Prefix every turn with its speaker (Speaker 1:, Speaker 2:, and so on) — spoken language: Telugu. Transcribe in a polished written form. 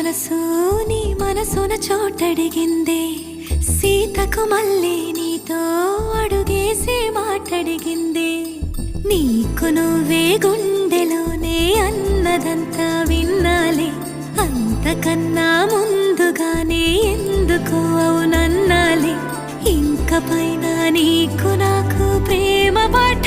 Speaker 1: మనసు నీ మనసున చోటడిగిందే, సీతకు మళ్ళీ నీతో అడుగేసి మాటడిగిందే. నీకు నువ్వే గుండెలోనే అన్నదంతా విన్నాలే, అంతకన్నా ముందుగానే ఎందుకు అవునన్నాలే. ఇంక పైన నీకు నాకు ప్రేమ పాఠ